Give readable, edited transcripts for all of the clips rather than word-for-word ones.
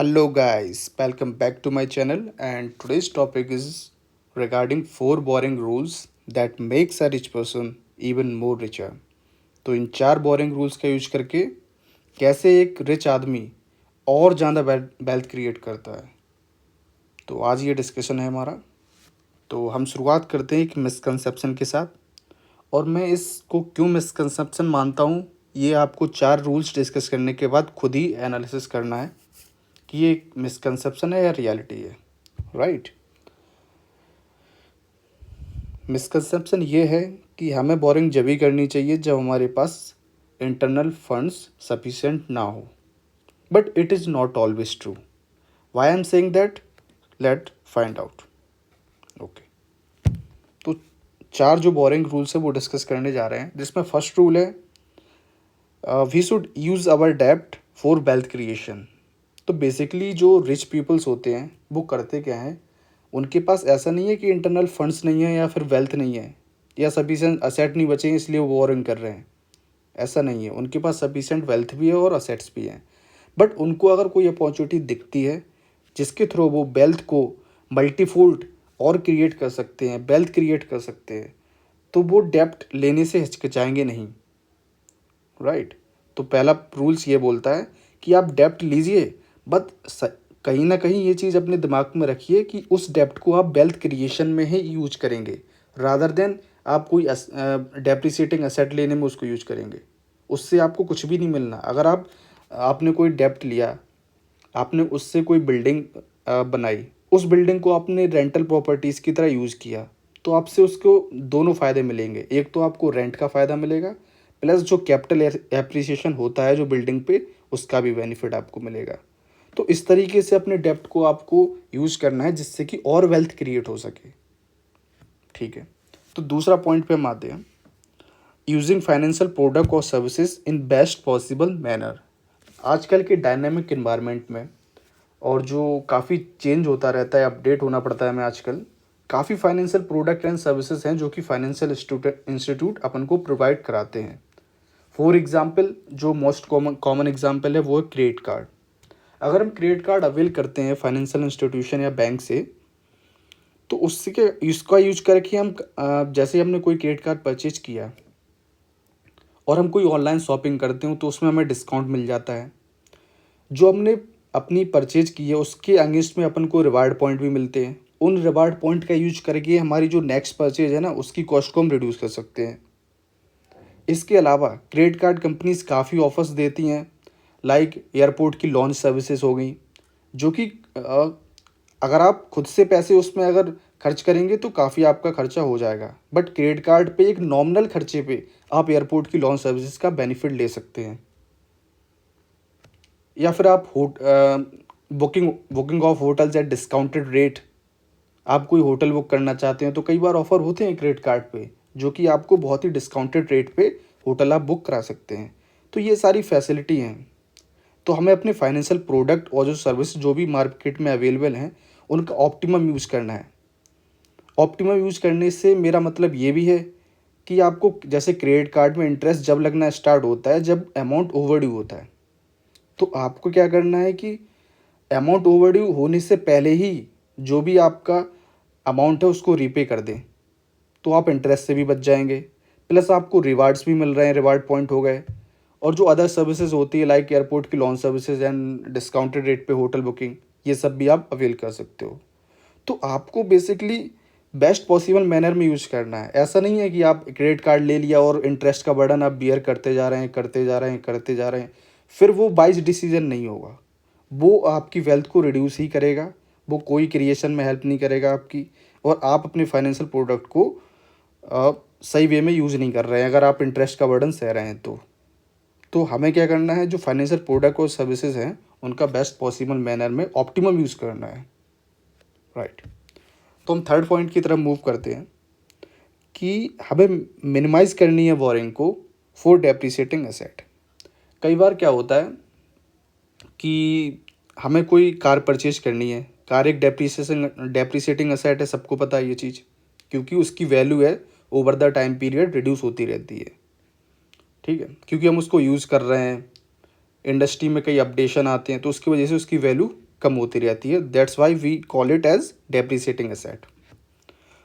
Hello, guys, welcome back to my channel. And today's topic is regarding four boring rules that makes a rich person even more richer. तो इन चार boring rules का use करके कैसे एक rich आदमी और ज़्यादा वेल्थ क्रिएट करता है। तो आज ये डिस्कशन है हमारा। तो हम शुरुआत करते हैं एक मिसकंसेप्शन के साथ। और मैं इसको क्यों मिसकंसेप्शन मानता हूँ, ये आपको चार रूल्स डिस्कस करने के बाद खुद ही एनालिसिस करना है कि ये एक मिसकंसेप्शन है या रियलिटी है। राइट। मिसकंसेप्शन ये है कि हमें बोरिंग जब ही करनी चाहिए जब हमारे पास इंटरनल फंड्स सफिशिएंट ना हो, but it is not always true. Why I am saying that, let find out. Okay, तो चार जो बोरिंग रूल्स है वो डिस्कस करने जा रहे हैं, जिसमें फर्स्ट रूल है वी शुड यूज़ आवर डेब्ट फॉर वेल्थ क्रिएशन। तो बेसिकली जो रिच पीपल्स होते हैं वो करते क्या हैं, उनके पास ऐसा नहीं है कि इंटरनल फंड्स नहीं है या फिर वेल्थ नहीं है या सफिशिएंट असेट नहीं बचे हैं इसलिए वो बोरिंग कर रहे हैं। ऐसा नहीं है, उनके पास सफिशिएंट वेल्थ भी है और असेट्स भी हैं। बट उनको अगर कोई अपॉर्चुनिटी दिखती है जिसके थ्रू वो वेल्थ को मल्टीफोल्ड और क्रिएट कर सकते हैं, वेल्थ क्रिएट कर सकते हैं, तो वो डेप्ट लेने से हिचकिचाएंगे नहीं। राइट। तो पहला रूल्स ये बोलता है कि आप डेप्ट लीजिए, बट कहीं ना कहीं ये चीज़ अपने दिमाग में रखिए कि उस डेप्ट को आप वेल्थ क्रिएशन में ही यूज करेंगे, रादर देन आप कोई डेप्रिसिएटिंग एसेट लेने में उसको यूज करेंगे। उससे आपको कुछ भी नहीं मिलना। अगर आपने कोई डेप्ट लिया, आपने उससे कोई बिल्डिंग बनाई, उस बिल्डिंग को आपने रेंटल प्रॉपर्टीज़ की तरह यूज़ किया, तो आपसे उसको दोनों फ़ायदे मिलेंगे। एक तो आपको रेंट का फ़ायदा मिलेगा, प्लस जो कैपिटल एप्रिसिएशन होता है जो बिल्डिंग पे, उसका भी बेनिफिट आपको मिलेगा। तो इस तरीके से अपने डेप्ट को आपको यूज़ करना है जिससे कि और वेल्थ क्रिएट हो सके। ठीक है। तो दूसरा पॉइंट पे हम आते हैं, यूजिंग फाइनेंशियल प्रोडक्ट और services in best possible manner. आजकल के डायनेमिक इन्वायरमेंट में और जो काफ़ी चेंज होता रहता है, अपडेट होना पड़ता है हमें आजकल, काफ़ी फाइनेंशियल प्रोडक्ट एंड सर्विसेज हैं जो कि फाइनेंशियल इंस्टीट्यूट अपन को प्रोवाइड कराते हैं। फॉर एग्जांपल, जो मोस्ट कॉमन एग्जांपल है वो है क्रेडिट कार्ड। अगर हम क्रेडिट कार्ड अवेल करते हैं फाइनेंशियल इंस्टीट्यूशन या बैंक से, तो उससे के इसका यूज करके हम जैसे हमने कोई क्रेडिट कार्ड परचेज किया और हम कोई ऑनलाइन शॉपिंग करते हो तो उसमें हमें डिस्काउंट मिल जाता है। जो हमने अपनी परचेज की है उसके अगेंस्ट में अपन को रिवार्ड पॉइंट भी मिलते हैं। उन रिवार्ड पॉइंट का यूज करके हमारी जो नेक्स्ट परचेज है ना, उसकी कॉस्ट को हम रिड्यूस कर सकते हैं। इसके अलावा क्रेडिट कार्ड कंपनीज काफ़ी ऑफर्स देती हैं, लाइक एयरपोर्ट की लॉन्च सर्विसेज हो गई, जो कि अगर आप खुद से पैसे उसमें अगर खर्च करेंगे तो काफ़ी आपका खर्चा हो जाएगा, बट क्रेडिट कार्ड पे एक नॉमिनल खर्चे पे आप एयरपोर्ट की लॉन्च सर्विसेज का बेनिफिट ले सकते हैं। या फिर आप booking booking of hotels eight discounted rate. आप कोई होटल बुक करना चाहते हैं तो कई बार ऑफर होते हैं क्रेडिट कार्ड पे, जो कि आपको बहुत ही डिस्काउंटेड रेट पे होटल आप बुक करा सकते हैं। तो ये सारी फैसिलिटी हैं। तो हमें अपने फाइनेंशियल प्रोडक्ट और जो सर्विस जो भी मार्केट में अवेलेबल हैं, उनका ऑप्टिमम यूज़ करना है। ऑप्टिमम यूज़ करने से मेरा मतलब ये भी है कि आपको जैसे क्रेडिट कार्ड में इंटरेस्ट जब लगना स्टार्ट होता है जब अमाउंट ओवरड्यू होता है, तो आपको क्या करना है कि अमाउंट ओवरड्यू होने से पहले ही जो भी आपका अमाउंट है उसको रीपे कर दें, तो आप इंटरेस्ट से भी बच जाएंगे, प्लस आपको रिवार्ड्स भी मिल रहे हैं, रिवार्ड पॉइंट हो गए। और जो अदर सर्विसेज होती है लाइक एयरपोर्ट की launch services and discounted rate पे होटल बुकिंग, ये सब भी आप अवेल कर सकते हो। तो आपको बेसिकली बेस्ट पॉसिबल मैनर में यूज करना है। ऐसा नहीं है कि आप क्रेडिट कार्ड ले लिया और इंटरेस्ट का बर्डन आप बियर करते जा रहे हैं, करते जा रहे हैं, करते जा रहे हैं, फिर वो वाइज डिसीजन नहीं होगा। वो आपकी वेल्थ को रिड्यूस ही करेगा, वो कोई क्रिएशन में हेल्प नहीं करेगा आपकी, और आप अपने फाइनेंशियल प्रोडक्ट को सही वे में यूज़ नहीं कर रहे हैं अगर आप इंटरेस्ट का बर्डन सह रहे हैं तो हमें क्या करना है, जो फाइनेंशियल प्रोडक्ट और सर्विसेज हैं उनका बेस्ट पॉसिबल मैनर में ऑप्टिमम यूज़ करना है। राइट। तो हम थर्ड पॉइंट की तरफ मूव करते हैं कि हमें मिनिमाइज़ करनी है बोरिंग को फॉर डेप्रिसिएटिंग एसेट। कई बार क्या होता है कि हमें कोई कार परचेज करनी है। कार एक डेप्रिसिएटिंग एसेट है, सबको पता है ये चीज़, क्योंकि उसकी वैल्यू है over the time period reduce होती रहती है। ठीक है, क्योंकि हम उसको यूज़ कर रहे हैं, इंडस्ट्री में कई अपडेशन आते हैं तो उसकी वजह से उसकी वैल्यू कम होती रहती है, that's why we call it as depreciating asset.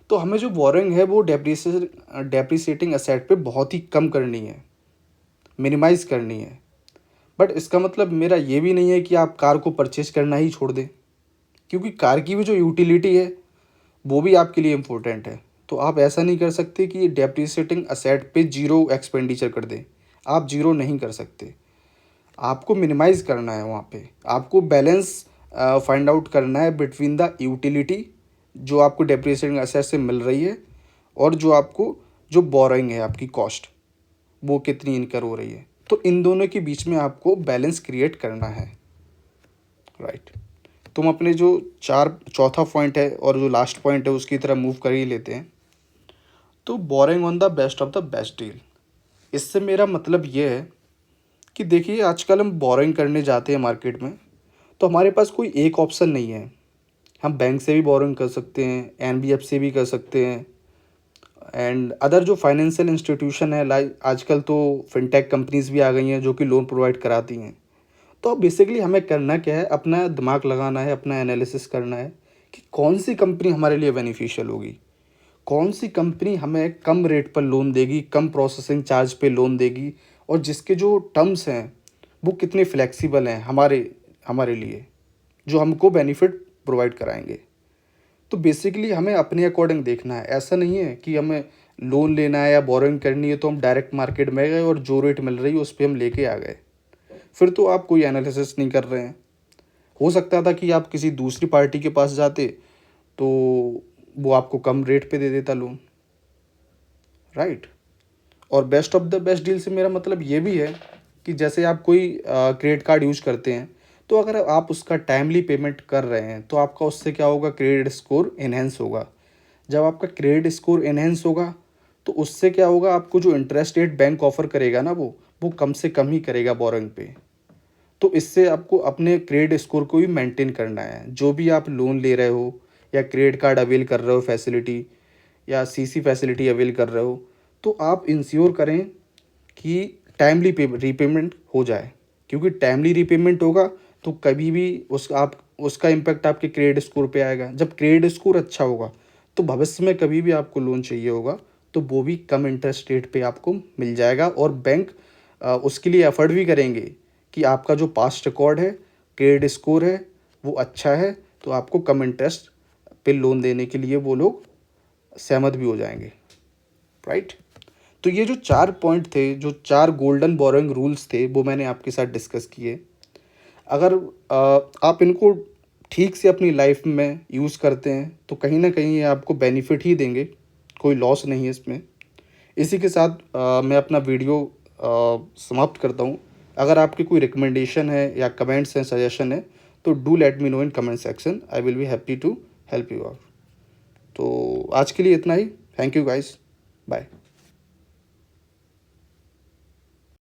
तो हमें जो बोरिंग है वो डेप्रिसिएटिंग एसेट पे बहुत ही कम करनी है, मिनिमाइज करनी है। बट इसका मतलब मेरा ये भी नहीं है कि आप कार को परचेज करना ही छोड़ दें, क्योंकि कार की भी जो यूटिलिटी है वो भी आपके लिए इम्पोर्टेंट है। तो आप ऐसा नहीं कर सकते कि डेप्रिसिएटिंग असेट पे जीरो एक्सपेंडिचर कर दें, आप जीरो नहीं कर सकते, आपको मिनिमाइज करना है। वहाँ पे आपको बैलेंस फाइंड आउट करना है बिटवीन द यूटिलिटी जो आपको डेप्रिसिएटिंग असेट से मिल रही है और जो आपको जो बोरोइंग है आपकी कॉस्ट वो कितनी इनकर हो रही है। तो इन दोनों के बीच में आपको बैलेंस क्रिएट करना है, राइट। तुम अपने जो चौथा पॉइंट है और जो लास्ट पॉइंट है उसकी तरह मूव कर ही लेते हैं। तो boring on the best of the best deal, इससे मेरा मतलब ये है कि देखिए आजकल हम बोरिंग करने जाते हैं मार्केट में, तो हमारे पास कोई एक ऑप्शन नहीं है। हम बैंक से भी बोरिंग कर सकते हैं, एनबीएफ से भी कर सकते हैं, एंड अदर जो फाइनेंशियल इंस्टीट्यूशन है, लाइक आजकल तो फिनटेक कंपनीज भी आ गई हैं जो कि लोन प्रोवाइड कराती हैं। तो अब बेसिकली हमें करना क्या है, अपना दिमाग लगाना है, अपना एनालिसिस करना है कि कौन सी कंपनी हमारे लिए बेनिफिशियल होगी, कौन सी कंपनी हमें कम रेट पर लोन देगी, कम प्रोसेसिंग चार्ज पे लोन देगी, और जिसके जो टर्म्स हैं वो कितने फ्लेक्सिबल हैं हमारे हमारे लिए, जो हमको बेनिफिट प्रोवाइड कराएंगे। तो बेसिकली हमें अपने अकॉर्डिंग देखना है। ऐसा नहीं है कि हमें लोन लेना है या बोरोइंग करनी है तो हम डायरेक्ट मार्केट में गए और जो रेट मिल रही है उस पर हम लेके आ गए, फिर तो आप कोई एनालिसिस नहीं कर रहे हैं। हो सकता था कि आप किसी दूसरी पार्टी के पास जाते तो वो आपको कम रेट पे दे देता लोन, राइट। और best of the best deal से मेरा मतलब ये भी है कि जैसे आप कोई क्रेडिट कार्ड यूज करते हैं, तो अगर आप उसका टाइमली पेमेंट कर रहे हैं तो आपका उससे क्या होगा, क्रेडिट स्कोर इन्हेंस होगा। जब आपका क्रेडिट स्कोर इन्हेंस होगा तो उससे क्या होगा, आपको जो इंटरेस्ट रेट बैंक ऑफर करेगा ना वो कम से कम ही करेगा बोरोइंग पे। तो इससे आपको अपने क्रेडिट स्कोर को भी मेंटेन करना है। जो भी आप लोन ले रहे हो या क्रेडिट कार्ड अवेल कर रहे हो फैसिलिटी, या सीसी फैसिलिटी अवेल कर रहे हो, तो आप इंश्योर करें कि टाइमली रीपेमेंट हो जाए, क्योंकि टाइमली रीपेमेंट होगा तो कभी भी उसका इम्पैक्ट आपके क्रेडिट स्कोर पे आएगा। जब क्रेडिट स्कोर अच्छा होगा तो भविष्य में कभी भी आपको लोन चाहिए होगा तो वो भी कम इंटरेस्ट रेट पे आपको मिल जाएगा, और बैंक उसके लिए एफर्ट भी करेंगे कि आपका जो पास्ट रिकॉर्ड है, क्रेडिट स्कोर है, वो अच्छा है, तो आपको कम इंटरेस्ट पे लोन देने के लिए वो लोग सहमत भी हो जाएंगे, राइट। तो ये जो 4 पॉइंट थे, जो 4 गोल्डन बोरोइंग रूल्स थे, वो मैंने आपके साथ डिस्कस किए। अगर आप इनको ठीक से अपनी लाइफ में यूज़ करते हैं तो कहीं ना कहीं ये आपको बेनिफिट ही देंगे, कोई लॉस नहीं है इसमें। इसी के साथ मैं अपना वीडियो समाप्त करता हूँ। अगर आपकी कोई रिकमेंडेशन है या कमेंट्स हैं, सजेशन है, तो do let me know in comment section, I will be happy to help you out. तो आज के लिए इतना ही। Thank you guys, bye.